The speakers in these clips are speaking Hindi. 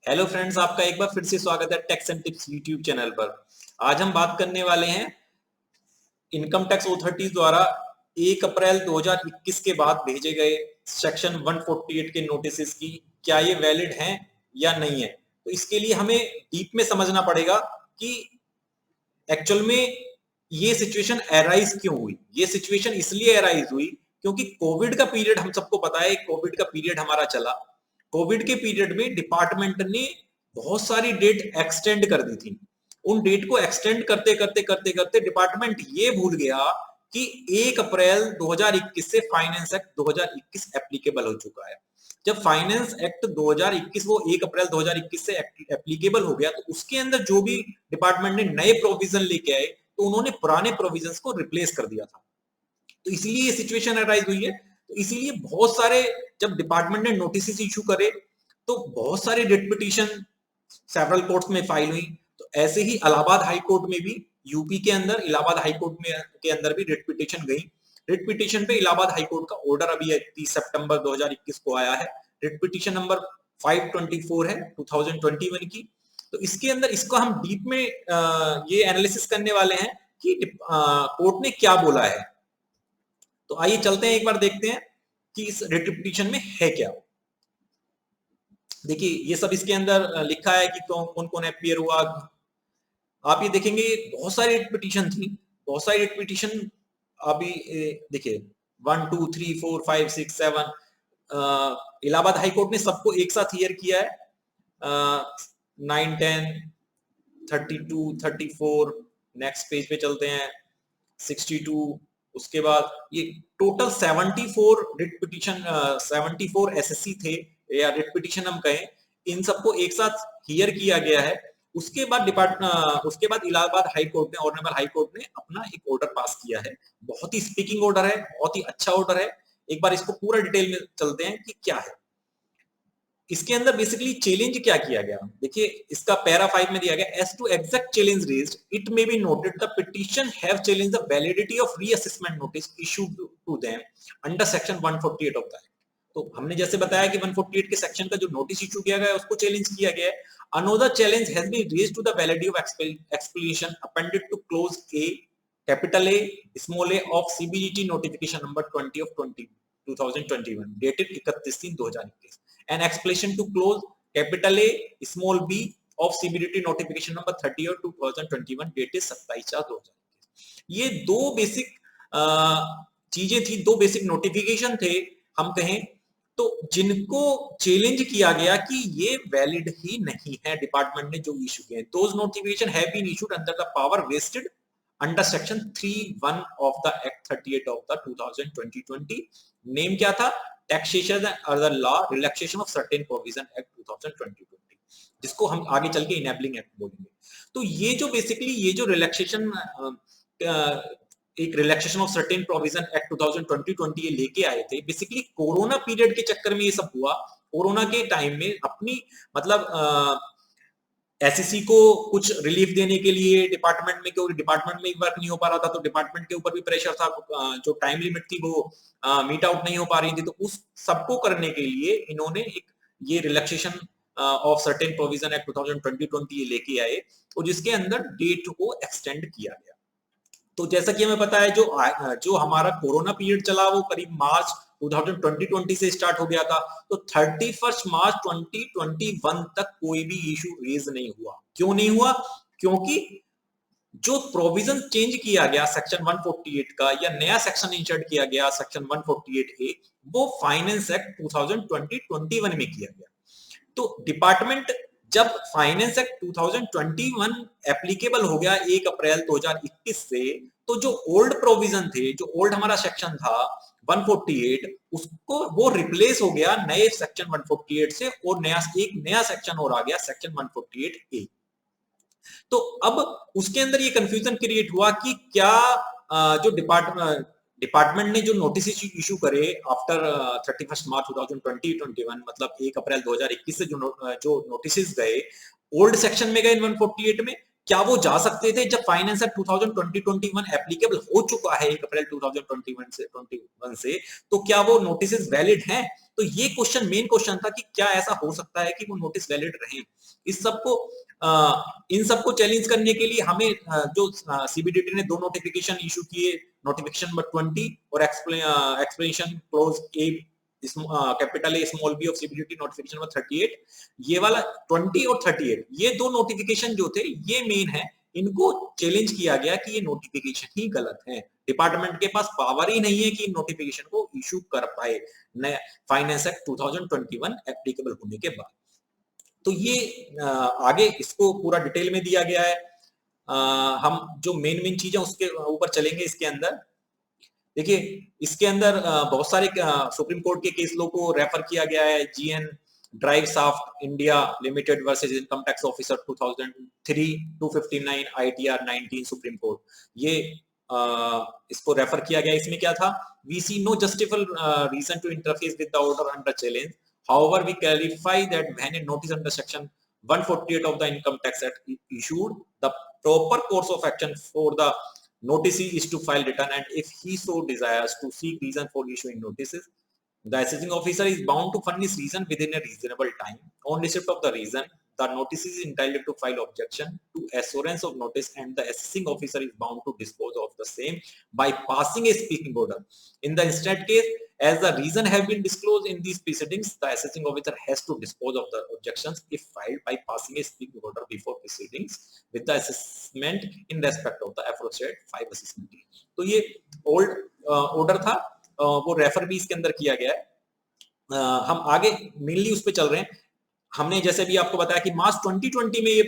हेलो फ्रेंड्स, आपका एक बार फिर से स्वागत है tax and tips YouTube channel पर। आज हम बात करने वाले हैं इनकम टैक्स अथॉरिटी द्वारा 1 अप्रैल 2021 के बाद भेजे गए सेक्शन 148 के नोटिस की क्या ये वैलिड हैं या नहीं है। तो इसके लिए हमें डीप में समझना पड़ेगा कि एक्चुअल में ये सिचुएशन एराइज क्यों हुई। ये सिचुएशन इसलिए एराइज हुई क्योंकि कोविड का पीरियड, हम सबको पता है कोविड का पीरियड हमारा चला। कोविड के पीरियड में डिपार्टमेंट ने बहुत सारी डेट एक्सटेंड कर दी थी। उन डेट को एक्सटेंड करते करते करते करते डिपार्टमेंट ये भूल गया कि 1 अप्रैल 2021 से फाइनेंस एक्ट 2021 एप्लीकेबल हो चुका है। जब फाइनेंस एक्ट 2021 वो 1 अप्रैल 2021 से एप्लीकेबल हो गया, तो उसके अंदर जो भी डिपार्टमेंट ने नए प्रोविजन लेके आए, तो उन्होंने पुराने प्रोविजंस को रिप्लेस कर दिया था। तो इसलिए ये सिचुएशन अराइज हुई है। तो इसीलिए बहुत सारे, जब डिपार्टमेंट ने नोटिस इशू करे, तो बहुत सारे रिट पिटीशन सेवरल कोर्ट्स में फाइल हुई। तो ऐसे ही इलाहाबाद हाई कोर्ट में भी, यूपी के अंदर इलाहाबाद हाई कोर्ट में के अंदर भी रिट पिटीशन गई। रिट पिटीशन पे इलाहाबाद हाई कोर्ट का ऑर्डर अभी 30 सितंबर 2021 को आया है। रिट पिटीशन नंबर 524 है 2021 की। तो इसके अंदर इसको हम डीप में ये एनालिसिस करने वाले हैं कि कोर्ट ने क्या बोला है। तो आइए चलते हैं, एक बार देखते हैं कि इस रिट पिटीशन में है क्या। देखिए, ये सब इसके अंदर लिखा है कि कौन कौन अपीयर हुआ। आप ये देखेंगे बहुत सारी रिट पिटीशन थी, बहुत सारी रिट पिटीशन। अभी देखिए 1 2 3 4 5 6 7 इलाहाबाद हाई कोर्ट ने सबको एक साथ हियर किया है। 9 10 32 34, नेक्स्ट पेज पे चलते हैं 62। उसके बाद ये टोटल 74 रिट पिटीशन, 74 एसएससी थे या रिट पिटीशन हम कहें, इन सबको एक साथ हियर किया गया है। उसके बाद उसके बाद इलाहाबाद हाई कोर्ट ने, ऑनरेबल हाई कोर्ट ने अपना एक ऑर्डर पास किया है। बहुत ही स्पीकिंग ऑर्डर है, बहुत ही अच्छा ऑर्डर है। एक बार इसको पूरा डिटेल में चलते हैं कि क्या है इसके अंदर। बेसिकली चैलेंज क्या किया गया, देखिए इसका पैरा 5 में दिया गया, as to exact challenge raised it may be noted the petition have challenge the validity of reassessment notice issued to them under section 148 of the act. तो हमने जैसे बताया कि 148 के सेक्शन का जो नोटिस इशू किया गया है उसको चैलेंज किया गया है। Another challenge has been raised to the validity of explanation appended to clause A capital A small A of CBDT notification number 20 of 2021 dated 31/3/2021 an explanation to close capital A small b of CBDT notification number 30 और 2021 dated 27/4/2021। ये दो बेसिक चीजें थी, दो बेसिक नोटिफिकेशन थे हम कहें तो, जिनको चैलेंज किया गया कि ये वैलिड ही नहीं है। डिपार्टमेंट ने जो इशू किए, those notification have been issued under the power vested under section 3(1) of the act 38 of the 2020। Name क्या था? टैक्सेशन और the law relaxation of certain provision act 2020, जिसको हम आगे चल के इनेबलिंग एक्ट बोलेंगे। तो ये जो बेसिकली ये जो रिलैक्सेशन, एक relaxation of certain provision act 2020 ये लेके आए थे, बेसिकली कोरोना पीरियड के चक्कर में ये सब हुआ। कोरोना के टाइम में अपनी मतलब एसएससी को कुछ रिलीफ देने के लिए डिपार्टमेंट में, क्योंकि डिपार्टमेंट में वर्क नहीं हो पा रहा था, तो डिपार्टमेंट के ऊपर भी प्रेशर था, जो टाइम लिमिट थी वो मीट आउट नहीं हो पा रही थी। तो उस सबको करने के लिए इन्होंने एक ये relaxation of certain provision act 2020 ये लेके आए, और जिसके अंदर डेट को एक्सटेंड किया गया। तो जैसा कि हमें पता है, जो हमारा कोरोना पीरियड चला वो करीब मार्च 2020 से स्टार्ट हो गया था। तो 31 मार्च 2021 तक कोई भी इशू रेज नहीं हुआ। क्यों नहीं हुआ? क्योंकि जो प्रोविजन चेंज किया गया सेक्शन 148 का, या नया सेक्शन इंसर्ट किया गया सेक्शन 148 ए, वो फाइनेंस एक्ट 2020-21 में किया गया। तो डिपार्टमेंट जब फाइनेंस एक्ट 2021 एप्लीकेबल हो गया 1 अप्रैल 2021 से, तो जो ओल्ड प्रोविजन थे, जो ओल्ड हमारा सेक्शन था 148, उसको वो रिप्लेस हो गया नए सेक्शन 148 से, और एक नया सेक्शन और आ गया सेक्शन 148 ए। तो अब उसके अंदर ये कंफ्यूजन क्रिएट हुआ कि क्या जो डिपार्टमेंट ने जो नोटिस इशू करे आफ्टर 31 मार्च 2020-21, मतलब 1 अप्रैल 2021 से जो नोटिस गए ओल्ड सेक्शन में गए 148 में, क्या वो जा सकते थे जब फाइनेंस एक्ट 2020-21 एप्लीकेबल हो चुका है 1 अप्रैल 2021 से, तो क्या वो नोटिस वैलिड हैं? तो ये क्वेश्चन, मेन क्वेश्चन था कि क्या ऐसा हो सकता है कि वो नोटिस वैलिड रहे। इस सबको इन सबको चैलेंज करने के लिए हमें जो सीबीडीटी ने 2 नोटिफिकेशन इशू किए, नोटिफिकेशन नंबर 20 और explanation clause A capital A small B of CBDT notification number 38, ये वाला 20 और 38, ये 2 नोटिफिकेशन जो थे ये मेन है, इनको चैलेंज किया गया कि ये नोटिफिकेशन ही गलत है, डिपार्टमेंट के पास पावर ही नहीं है कि नोटिफिकेशन को इशू कर पाए नया फाइनेंस एक्ट 2021 एप्लीकेबल होने के बाद। तो ये आगे इसको पूरा डिटेल में दिया गया है। हम जो मेन चीजें उसके ऊपर चलेंगे इसके अंदर। देखिए इसके अंदर बहुत सारे सुप्रीम कोर्ट के केस लो को रेफर किया गया है। GN drive soft India limited versus income tax officer 2003, 259 ITR 19 supreme court, ये इसको रेफर किया गया। इसमें क्या था, we see no justifiable reason to interfere with the order under challenge, however we clarify that when a notice under section 148 of the income tax act issued, the proper course of action for the noticee is to file return, and if he so desires to seek reason for issuing notices, the assessing officer is bound to furnish reason within a reasonable time. On receipt of the reason, the notice is entitled to file objection to assurance of notice, and the assessing officer is bound to dispose of the same by passing a speaking order. In the instant case, as the reason have been disclosed in these proceedings, the assessing officer has to dispose of the objections if filed by passing a speaking order before proceedings with the assessment in respect of the aforesaid 5 assessment. तो ये ओल्ड ऑर्डर था, वो रेफर भी इसके अंदर किया गया है। हम आगे मेनली उस पर चल रहे हैं। हमने जैसे भी आपको बताया कि मार्च 2020 में ये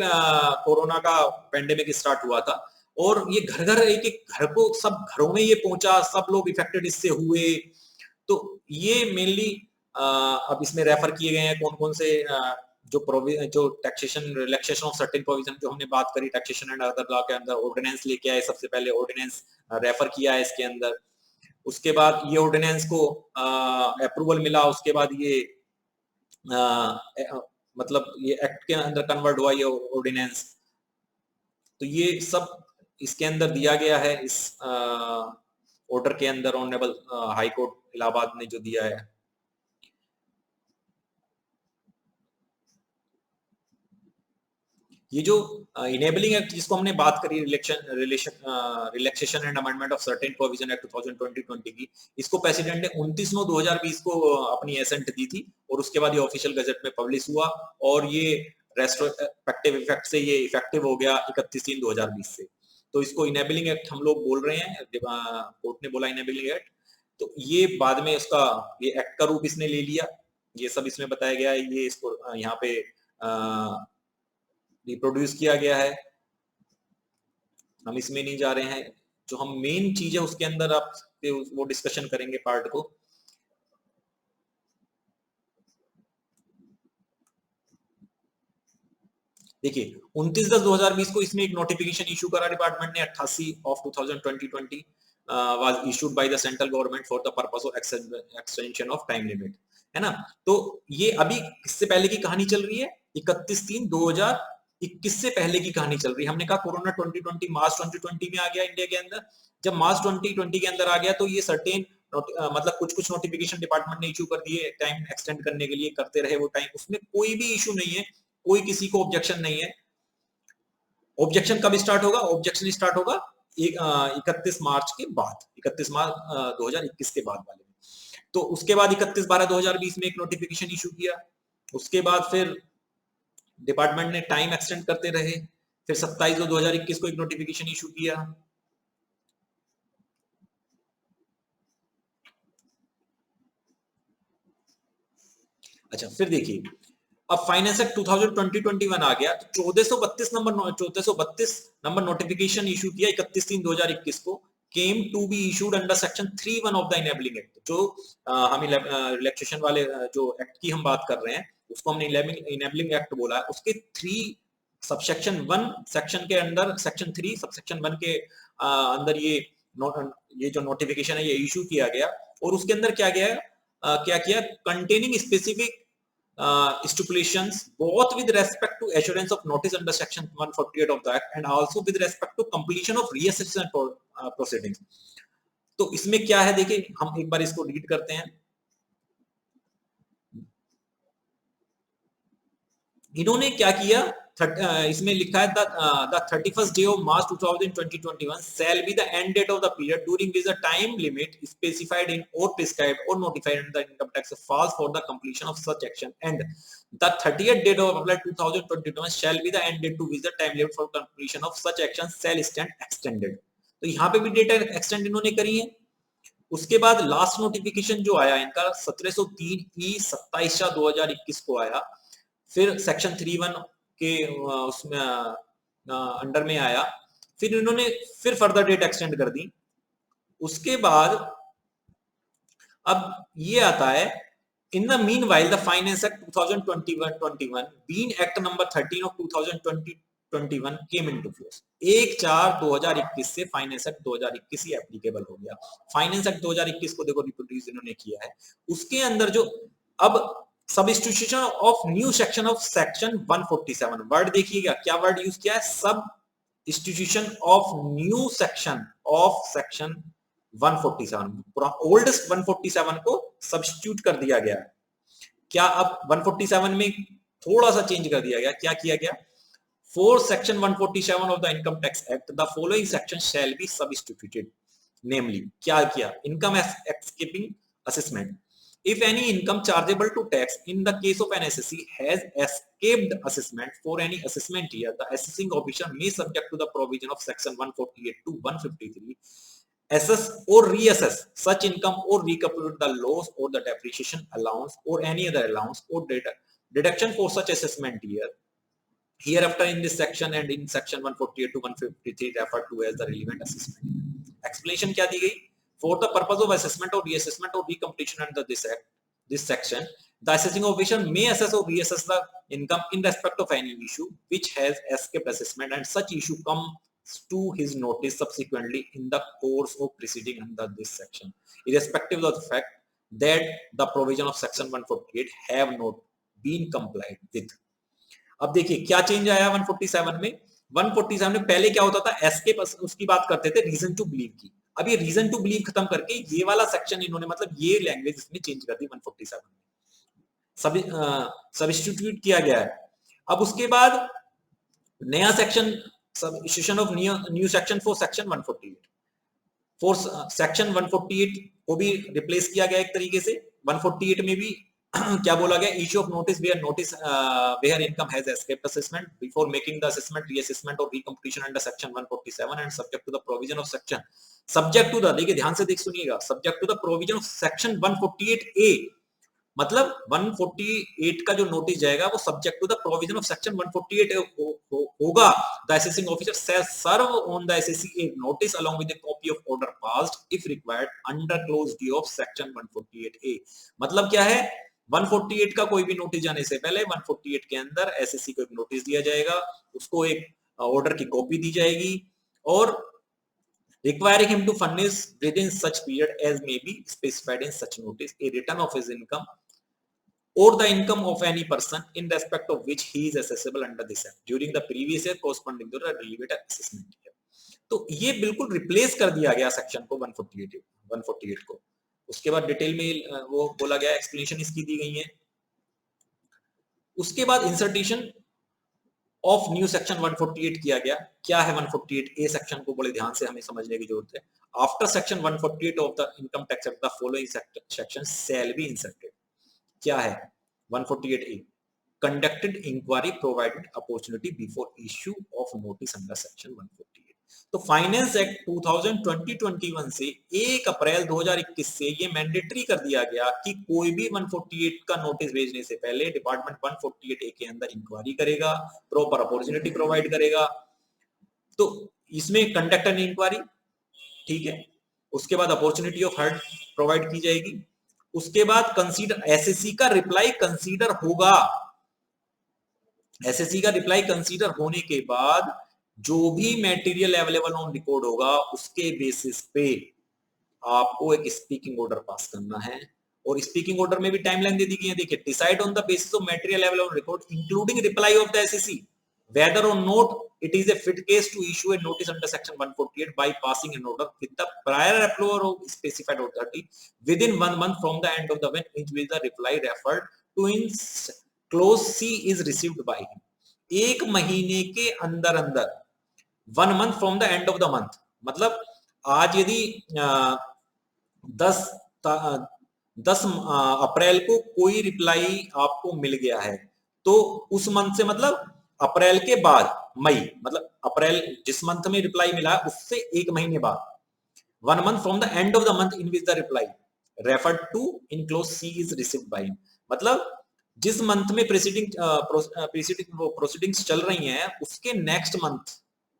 कोरोना का पेंडेमिक स्टार्ट हुआ था, और ये घर घर एक घर को सब घरों में ये पहुंचा, सब लोग इफेक्टेड इससे हुए। तो ये मेनली अब इसमें रेफर किए गए हैं कौन कौन से जो taxation relaxation of certain provision जो हमने बात करी टैक्सेशन एंड अदर लॉ के अंदर, ऑर्डिनेंस लेके आए, सबसे पहले ऑर्डिनेंस रेफर किया है इसके अंदर। उसके बाद ये ऑर्डिनेंस को अप्रूवल मिला, उसके बाद ये मतलब ये एक्ट के अंदर कन्वर्ट हुआ ये ऑर्डिनेंस। तो ये सब इसके अंदर दिया गया है इस ऑर्डर के अंदर, ऑनरेबल हाई कोर्ट इलाहाबाद ने जो दिया है। ये जो इनेबलिंग एक्ट जिसको हमने बात करी, relaxation and amendment of certain provision act 2020 की, इसको प्रेसिडेंट ने 29/9/2020 को अपनी एसेंट दी थी, और उसके बाद ये ऑफिशियल गजट में पब्लिश हुआ, और ये रेट्रोस्पेक्टिव इफेक्ट से ये इफेक्टिव हो गया 31/3/2020 से। तो इसको इनेबलिंग एक्ट हम लोग बोल रहे हैं, कोर्ट ने बोला इनेबलिंग एक्ट। तो ये बाद में उसका ये एक्ट का रूप इसने ले लिया, ये सब इसमें बताया गया है, ये इसको यहाँ पे रिप्रोड्यूस किया गया है। हम इसमें नहीं जा रहे हैं, जो हम मेन चीज है उसके अंदर आप वो डिस्कशन करेंगे पार्ट को। देखिए 29/10/2020 को इसमें एक नोटिफिकेशन इशू करा डिपार्टमेंट ने, 88/2020 was issued by the central government for the purpose of extension of time limit, है ना। तो ये अभी इससे पहले की कहानी चल रही है, 31/3/2021 से पहले की कहानी चल रही है। हमने कहा कोरोना 2020 मार्च 2020 में आ गया इंडिया के अंदर। जब मार्च 2020 के अंदर आ गया तो ये सर्टेन मतलब कुछ नोटिफिकेशन डिपार्टमेंट ने इशू कर दिए टाइम एक्सटेंड करने के लिए, करते रहे वो टाइम, उसमें कोई भी इशू नहीं है, कोई किसी को ऑब्जेक्शन नहीं है। ऑब्जेक्शन कब स्टार्ट होगा? ऑब्जेक्शन स्टार्ट होगा 31 मार्च के बाद, 31 मार्च 2021 के बाद वाले में। तो उसके बाद 31/12/2020 में एक नोटिफिकेशन इशू किया, उसके बाद फिर डिपार्टमेंट ने टाइम एक्सटेंड करते रहे, फिर 27/2/2021 को एक नोटिफिकेशन इशू किया। अच्छा फिर देखिए, अब फाइनेंस एक्ट 2020-21 आ गया, तो 1432 नंबर नोटिफिकेशन इशू किया 31/3/2021 को, came to be issued under section 3(1) of the enabling act. जो हम रिलैक्सेशन वाले जो एक्ट की हम बात कर रहे हैं उसको हमने इनेबलिंग एक्ट बोला है, उसके 3 सबसेक्शन 1 सेक्शन के अंदर, सेक्शन 3 सबसेक्शन 1 के अंदर ये जो नोटिफिकेशन है ये इशू किया गया। और उसके अंदर क्या किया, containing specific stipulations both with respect to assurance of notice under section 148 of the act and also with respect to completion of reassessment proceedings. तो इसमें क्या है देखिए, हम एक बार इसको रीड करते हैं। इन्होंने क्या किया, इसमें लिखा है the 31st day of March 2021 shall be the end date of the period during which the time limit specified in or prescribed or notified in the income tax falls for the completion of such action, and the 30th date of April 2021 shall be the end date to which the time limit for completion of such action shall stand extended। तो यहाँ पे भी डेट एक्सटेंड इन्होंने करी है। उसके बाद लास्ट नोटिफिकेशन जो आया इनका 1703/27/2021 को आया, फिर सेक्शन 31 के उसमें अंडर में आया, फिर इन्होंने फिर फर्दर डेट एक्सटेंड कर दी। उसके बाद अब ये आता है, in the meanwhile the finance act 2021 been act number 13 of 2021 came into force. 1/4/2021 से फाइनेंस एक्ट 2021 ही एप्लीकेबल हो गया। फाइनेंस एक्ट 2021 को देखो रिप्रोड्यूस इन्होंने किया है। उसके अंदर जो अब substitution of new section of section 147, word देखिएगा क्या वर्ड यूज किया है, substitution of new section of section 147, पूरा ओल्ड 147 को सब्स्टिट्यूट कर दिया गया। क्या अब 147 में थोड़ा सा चेंज कर दिया गया, क्या किया गया, for section 147 of the income tax act the following section shall be substituted, namely क्या किया, income escaping assessment. If any income chargeable to tax in the case of an assessee has escaped assessment for any assessment year, the assessing officer may, subject to the provision of section 148 to 153, assess or reassess such income or recalculate the loss or the depreciation allowance or any other allowance or deduction for such assessment year hereafter in this section and in section 148 to 153 referred to as the relevant assessment। Explanation क्या दी गई, for the purpose of assessment or reassessment or recompletion under this act, this section, the assessing officer may assess or reassess the income in respect of any issue which has escaped assessment, and such issue comes to his notice subsequently in the course of proceeding under this section, irrespective of the fact that the provision of section 148 have not been complied with। अब देखिए क्या चेंज आया 147 में। 147 में पहले क्या होता था, एस्केप उसकी बात करते थे रीजन टू बिलीव की, अब ये रीजन टू बिलीव खत्म करके ये वाला सेक्शन इन्होंने मतलब ये लैंग्वेज इसमें चेंज कर दी 147 में, सब्स्टिट्यूट किया गया है। अब उसके बाद नया section substitution of new section for section 148, for section 148 को भी रिप्लेस किया गया एक तरीके से। 148 में भी क्या बोला गया, issue of notice where notice where income has escaped assessment before making the assessment reassessment or recomputation under section 147 and subject to the provision of section, subject to the, देखिए ध्यान से देख सुनिएगा, subject to the provision of section 148A, मतलब 148 का जो नोटिस जाएगा वो subject to the provision of section 148 होगा। The assessing officer shall serve on the assessee A notice along with a copy of order passed if required under close D of section 148A। मतलब क्या है, 148 का कोई भी नोटिस जाने से पहले 148 के अंदर एसएससी को एक नोटिस दिया जाएगा, उसको एक ऑर्डर की कॉपी दी जाएगी और requiring him to furnish within such period as may be specified in such notice a return of his income or the income of any person in respect of which he is assessable under this act during the previous year corresponding to the relevant assessment year। तो ये बिल्कुल रिप्लेस कर दिया गया सेक्शन को 148 को। उसके बाद डिटेल में वो बोला गया, एक्सप्लेनेशन इसकी दी गई है। उसके बाद इंसर्टेशन ऑफ न्यू सेक्शन 148 किया गया। क्या है 148A सेक्शन को बड़े ध्यान से हमें समझने की जरूरत है। After section 148 of the income tax act the following section shall be inserted. क्या है 148A, conducted inquiry provided opportunity before issue of notice under section 148। तो फाइनेंस एक्ट 2020-21 से 1 अप्रैल 2021 से ये मैंडेटरी कर दिया गया कि कोई भी 148 का नोटिस भेजने से पहले डिपार्टमेंट 148A के अंदर इंक्वायरी करेगा, प्रॉपर अपॉर्चुनिटी प्रोवाइड करेगा। तो इसमें कंडक्ट एन इंक्वायरी, ठीक है, उसके बाद अपॉर्चुनिटी ऑफ हर्ड प्रोवाइड की जाएगी। उसके बाद कंसीडर, एसएससी का रिप्लाई कंसीडर होगा। एसएससी का रिप्लाई कंसीडर होने के बाद जो भी मटेरियल अवेलेबल ऑन रिकॉर्ड होगा उसके बेसिस पे आपको एक स्पीकिंग ऑर्डर पास करना है और स्पीकिंग ऑर्डर में भी टाइमलाइन दे दी गई है। देखिए, decide on the basis of material level on record including reply off the assessee whether or not it is a fit case to issue a notice under section 148 by passing an order with the prior approval of specified authority within 1 month from the end of the when in which the reply referred to in clause C is received by him। 1 महीने के अंदर 1 month from the end of the month, मतलब आज यदि 10 अप्रैल को कोई रिप्लाई आपको मिल गया है तो उस मंथ से मतलब अप्रैल के बाद मई, मतलब अप्रैल जिस मंथ में रिप्लाई मिला उससे 1 महीने बाद, 1 month from the end of the month in which the reply referred to in clause C is received by him। मतलब जिस मंथ में प्रोसीडिंग्स चल रही हैं उसके नेक्स्ट मंथ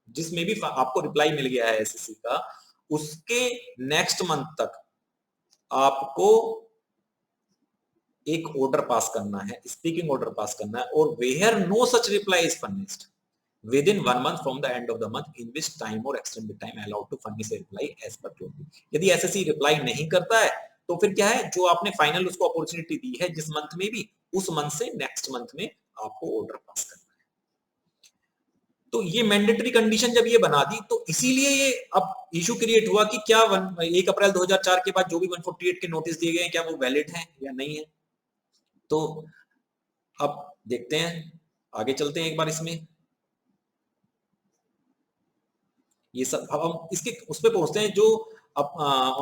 जिसमें भी आपको रिप्लाई मिल गया है एसएससी का, उसके नेक्स्ट मंथ तक आपको एक ऑर्डर पास करना है, स्पीकिंग ऑर्डर पास करना है, और where no such reply is furnished within 1 month from the end of the month in which time or extended time allowed to furnish a reply as per clause। यदि एसएससी रिप्लाई नहीं करता है तो फिर क्या है, जो आपने फाइनल उसको अपॉर्चुनिटी दी है जिस मंथ में भी, उस मंथ से नेक्स्ट मंथ में आपको ऑर्डर पास करना है। तो ये मैंडेटरी कंडीशन जब ये बना दी तो इसीलिए ये अब इशू क्रिएट हुआ कि क्या 1 अप्रैल 2004 के बाद जो भी 148 के नोटिस दिए गए हैं क्या वो वैलिड हैं या नहीं है। तो अब देखते हैं, आगे चलते हैं एक बार इसमें, ये सब अब हम इसके उस पे पहुंचते हैं जो अब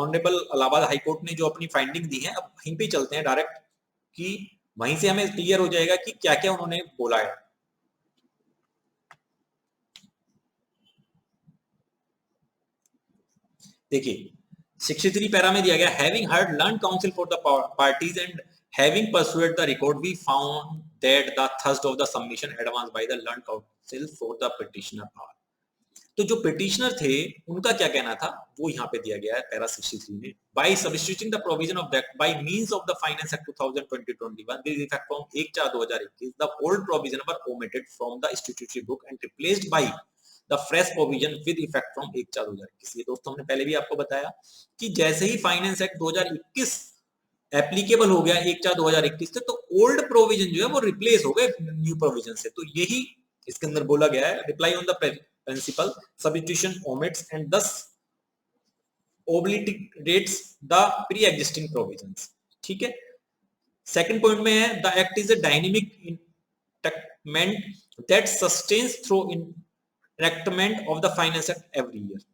ऑनरेबल इलाहाबाद हाई कोर्ट ने जो अपनी फाइंडिंग दी है। अब वहीं पे चलते हैं डायरेक्ट कि वहीं से हमें क्लियर हो जाएगा कि क्या क्या उन्होंने बोला है। देखिए 63 पैरा में दिया गया, having heard learn council for the parties and having pursued the record we found that the thrust of the submission advanced by the learned counsel for the petitioner are। तो जो पिटिशनर थे उनका क्या कहना था वो यहाँ पे दिया गया है पैरा 63 में। by substituting the provision of that by means of the finance act 2020-21 with effect from 1/4/2021 the old provision were omitted from the statutory book and replaced by the fresh provision with effect from 1/4/2021। ये दोस्तों हमने पहले भी आपको बताया कि जैसे ही फाइनेंस एक्ट 2021 एप्लीकेबल हो गया 1/4/2021 से, तो ओल्ड प्रोविजन जो है वो रिप्लेस हो गए न्यू प्रोविजन से। तो यही इसके अंदर बोला गया है, reply on the principle substitution omits and thus obliterates the pre existing provisions. ठीक है, सेकंड पॉइंट में है the act is a dynamic enactment that sustains through enactment of the finance act every year.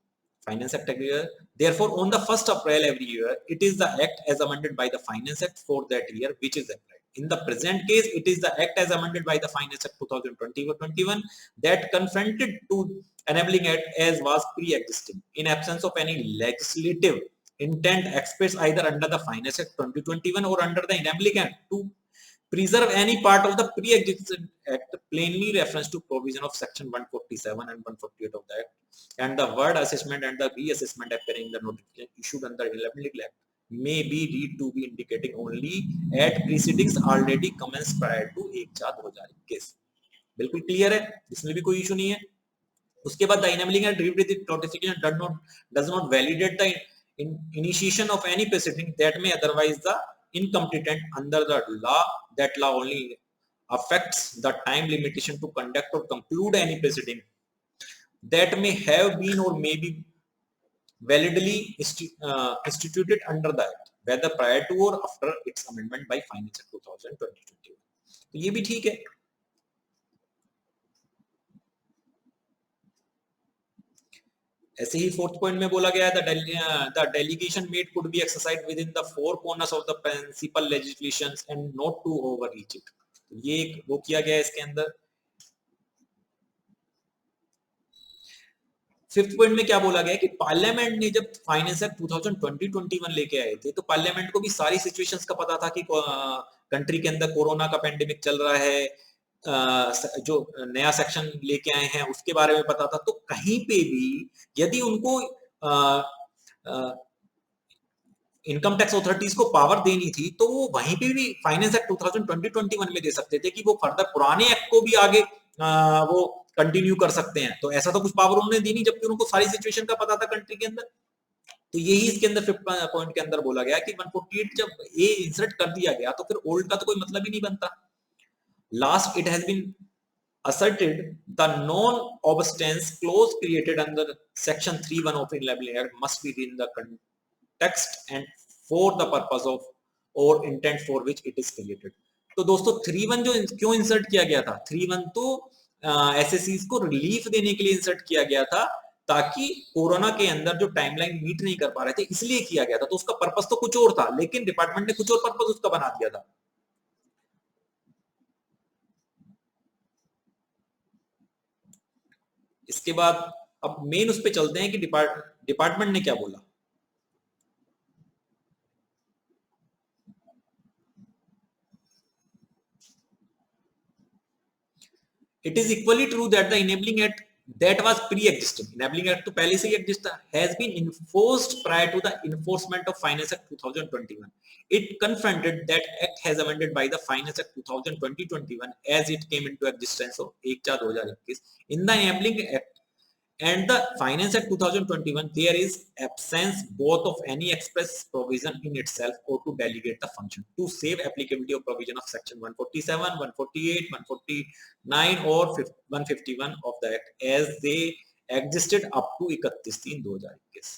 Finance Act every year. Therefore, on the 1st April every year, it is the Act as amended by the Finance Act for that year which is applied. In the present case, it is the Act as amended by the Finance Act 2020-21 that confronted to enabling Act as was pre-existing. In absence of any legislative intent expressed either under the Finance Act 2021 or under the enabling Act to preserve any part of the pre-existing act plainly reference to provision of section 147 and 148 of the act and the word assessment and the reassessment appearing in the notification issued under enabling act may be read to be indicating only at proceedings already commenced prior to 1/4/2021। बिल्कुल क्लियर है, इसमें भी कोई इशू नहीं है। उसके बाद the enabling act read with notification does not validate the initiation of any proceeding that may otherwise the incompetent under the law। That law only affects the time limitation to conduct or conclude any proceeding that may have been or may be validly instituted under the act whether prior to or after its amendment by Finance Act 2020-21। तो ये भी ठीक है। ऐसे ही फोर्थ पॉइंट में बोला गया है the delegation made could be exercised within the four corners of the principal legislations and not to overreach it. ये वो किया गया है इसके अंदर। फिफ्थ पॉइंट में क्या बोला गया है कि पार्लियामेंट ने जब फाइनेंस एक्ट 2020-21 लेके आए थे तो पार्लियामेंट को भी सारी सिचुएशंस का पता था कि कंट्री के अंदर कोरोना का पेंडेमिक चल रहा है, जो नया सेक्शन लेके आए हैं उसके बारे में पता था। तो कहीं पे भी यदि उनको इनकम टैक्स अथॉरिटीज को पावर देनी थी तो वो वहीं पे भी फाइनेंस एक्ट 2020-21 में दे सकते थे कि वो फर्दर पुराने एक्ट को भी आगे वो कंटिन्यू कर सकते हैं। तो ऐसा तो कुछ पावर उन्होंने दी नहीं जबकि उनको सारी सिचुएशन का पता था कंट्री के अंदर। तो यही इसके अंदर 5th पॉइंट के अंदर बोला गया कि 148 जब ए इंसर्ट कर दिया गया तो फिर ओल्ड का तो कोई मतलब ही नहीं बनता। Last it has been asserted the non-obstance clause created under section 3(1) of Enabling Act must be in the context and for the purpose of or intent for which it is created। तो दोस्तों 3(1) जो क्यों इंसर्ट किया गया था, 3(1) तो एसएससीज को रिलीफ देने के लिए इंसर्ट किया गया था, ताकि कोरोना के अंदर जो टाइमलाइन मीट नहीं कर पा रहे थे इसलिए किया गया था। तो उसका पर्पस तो कुछ और था, लेकिन डिपार्टमेंट ने कुछ और पर्पस उसका बना दिया था। इसके बाद अब मेन उस पे चलते हैं कि डिपार्टमेंट ने क्या बोला। It is equally true that the Enabling Act that was pre-existing, Enabling Act तो पहले से ही exist था, has been enforced prior to the enforcement of Finance Act 2021. It confronted that act has amended by the Finance Act 2020-21 as it came into existence of 1/4/2021. In the Enabling Act and the Finance Act 2021, there is absence both of any express provision in itself or to delegate the function to save applicability of provision of section 147, 148, 149 or 151 of the Act as they existed up to 31/3/2021.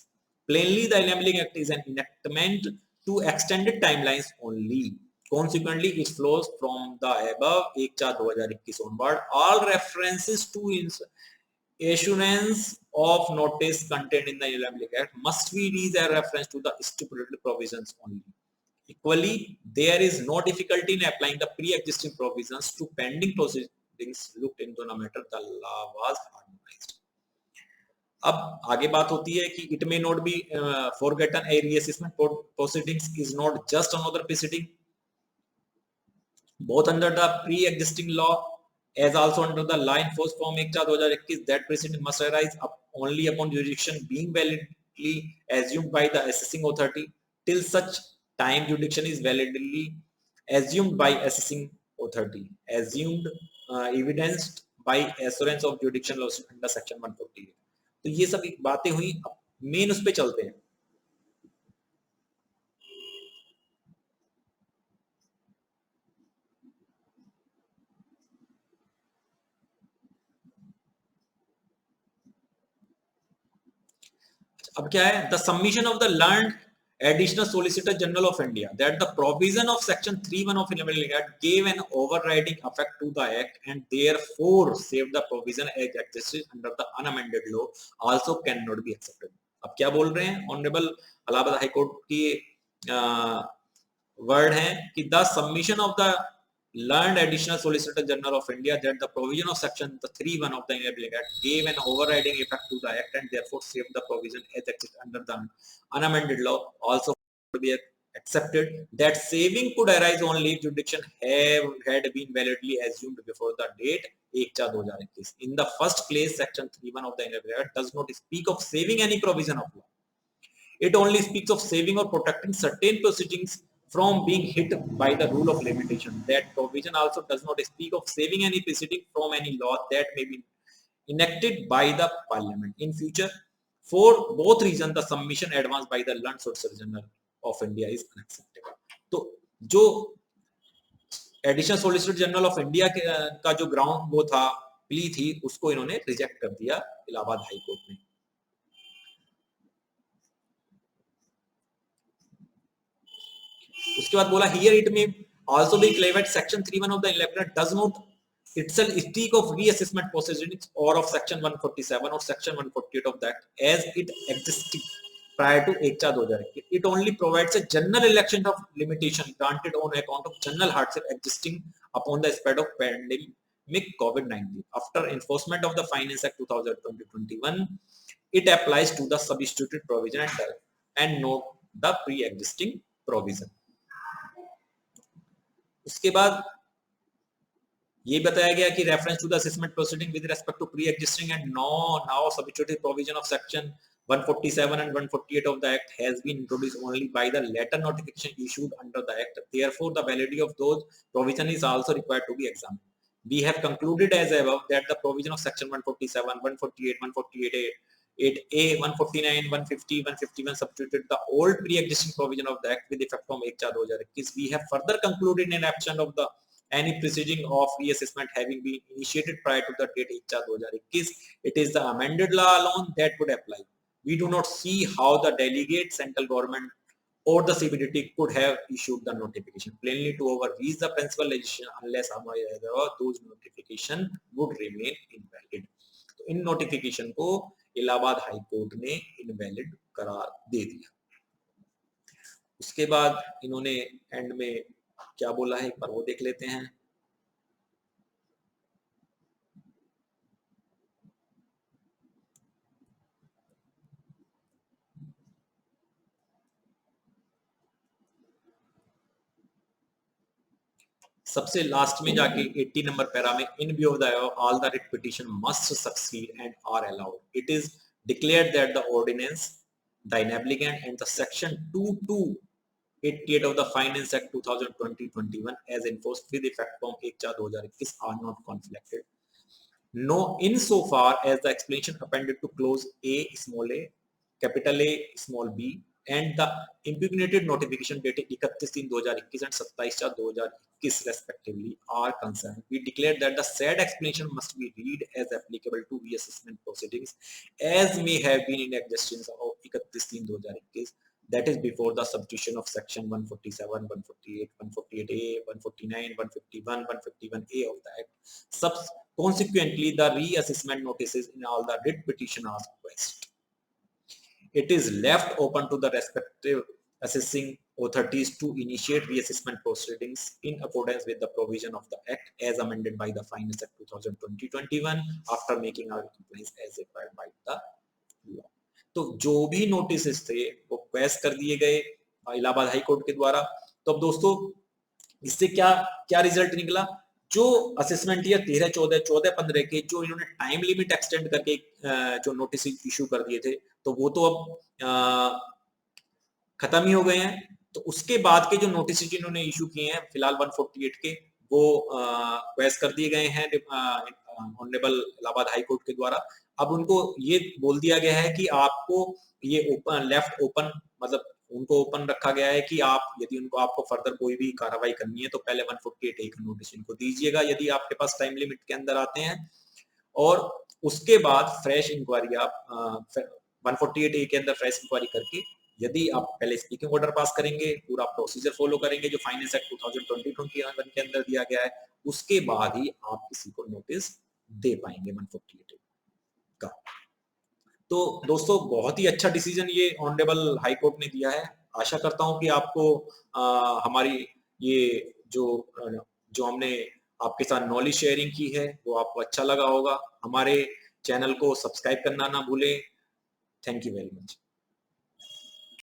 Plainly, the Enabling Act is an enactment to extended timelines only. Consequently, it flows from the above 1/4/2021 onward. All references to issuance of notice contained in the Enabling Act must be read as reference to the stipulated provisions only. Equally, there is no difficulty in applying the pre-existing provisions to pending proceedings looked into no matter the law was harmonized. अब आगे बात होती है कि it may not be forgotten a reassessment proceedings is not just another proceeding both under the pre-existing law as also under the law enforced from 1/4/2021 that precedent must arise only upon jurisdiction being validly assumed by the assessing authority. Till such time jurisdiction is validly assumed by assessing authority, assumed evidenced by assurance of jurisdiction under section 148. तो ये सब बातें हुई। मेन उस पे चलते हैं। अब क्या है, the submission of the learned additional solicitor general of India that the provision of section 3(1) of Enabling Act gave an overriding effect to the act and therefore saved the provision as existed under the unamended law also cannot be accepted. अब क्या बोल रहे हैं ऑनरेबल इलाहाबाद हाई कोर्ट की वर्ड है कि the submission of the learned additional solicitor general of India that the provision of section 3(1) of the Enabling Act gave an overriding effect to the act and therefore saved the provision as existed under the unamended law also could be accepted. That saving could arise only if jurisdiction had been validly assumed before the date 1/4/2021. In the first place, section 3(1) of the Enabling Act does not speak of saving any provision of law. It only speaks of saving or protecting certain proceedings from being hit by the rule of limitation. That provision also does not speak of saving any proceeding from any law that may be enacted by the parliament in future. For both reasons, the submission advanced by the learned solicitor general of India is unacceptable. तो जो additional solicitor general of India का जो ग्राउंड वो था, प्ली थी, उसको इन्होंने रिजेक्ट कर दिया इलाहाबाद हाई कोर्ट ने। उसके बाद बोला हियर इट में also be clarified section 3(1) of the Enabling Act does not itself speak of reassessment proceedings or of section 147 or section 148 of that as it existed prior to 1/4/2021. It only provides a general election of limitation granted on account of general hardship existing upon the spread of pandemic COVID-19. After enforcement of the Finance Act 2020-21, it applies to the substituted provision and not the pre-existing provision. उसके बाद ये बताया गया कि reference to the assessment proceeding with respect to pre existing and now substituted provision of section 147 and 148 of the act has been introduced only by the latter notification issued under the act. Therefore, the validity of those provision is also required to be examined. We have concluded as above that the provision of section 147, 148, 148A 8A, 149, 150, 151 substituted the old pre-existing provision of the act with effect from 1/4/2021. We have further concluded in absence of the any proceeding of reassessment having been initiated prior to the date 1/4/2021, it is the amended law alone that would apply. We do not see how the delegate central government or the CBDT could have issued the notification plainly to overreach the principal legislation unless those notification would remain invalid. तो इन नोटिफिकेशन को इलाहाबाद हाई कोर्ट ने इनवैलिड करार दे दिया। उसके बाद इन्होंने एंड में क्या बोला है एक बार वो देख लेते हैं। सबसे लास्ट में जाके 80 नंबर पैरा में in view of the all the writ petition must succeed and are allowed it is declared that the ordinance the enabling and the section 2288 of the Finance Act 2020-21 as enforced with effect from 1/4/2021 are not conflicted. No, insofar as the explanation appended to clause A small a, capital A small b, and the impugnated notification dated 31/3/2021 and 27/4/2021 respectively are concerned, we declare that the said explanation must be read as applicable to reassessment proceedings as may have been in existence of 31/3/2021, that is before the substitution of section 147, 148, 148A, 149, 151, 151A of the Act. Consequently, the reassessment notices in all the writ petition are quest. It is left open to the respective assessing authorities to initiate reassessment proceedings in accordance with the provision of the Act as amended by the Finance Act 2020-21 after making our complaints as required by the law. तो जो भी नोटिस थे वो क्वेश कर दिए गए इलाहाबाद हाई कोर्ट के द्वारा। तो अब दोस्तों इससे क्या क्या रिजल्ट निकला? जो असेसमेंट ईयर 13, 14, 14, 15 के जो इन्होंने टाइम लिमिट एक्सटेंड करके जो नोटिस इशू कर दिए थे तो वो तो अब खत्म ही हो गए हैं। तो उसके बाद के जो नोटिस इन्होंने इशू किए हैं फिलहाल 148 के वो क्वेश कर दिए गए हैं ऑनरेबल इलाहाबाद हाई कोर्ट के द्वारा। अब उनको ये बोल दिया गया है कि आपको ये ओपन लेफ्ट ओपन मतलब उनको ओपन रखा गया है कि आप यदि उनको आपको फर्दर कोई भी कार्रवाई करनी है तो पहले 148A का नोटिस इनको दीजिएगा यदि आपके पास टाइम लिमिट के अंदर आते हैं, और उसके बाद फ्रेश इंक्वायरी आप 148A के अंदर फ्रेश इंक्वायरी करके यदि आप पहले स्पीकिंग ऑर्डर पास करेंगे, पूरा प्रोसीजर फॉलो करेंगे जो फाइनेंस एक्ट 2020-21 के अंदर दिया गया है, उसके बाद ही आप किसी को नोटिस दे पाएंगे 148A का। तो दोस्तों बहुत ही अच्छा डिसीजन ये ऑनरेबल हाई कोर्ट ने दिया है। आशा करता हूं कि आपको हमारी ये जो हमने आपके साथ नॉलेज शेयरिंग की है वो आपको अच्छा लगा होगा। हमारे चैनल को सब्सक्राइब करना ना भूलें। Thank you very much.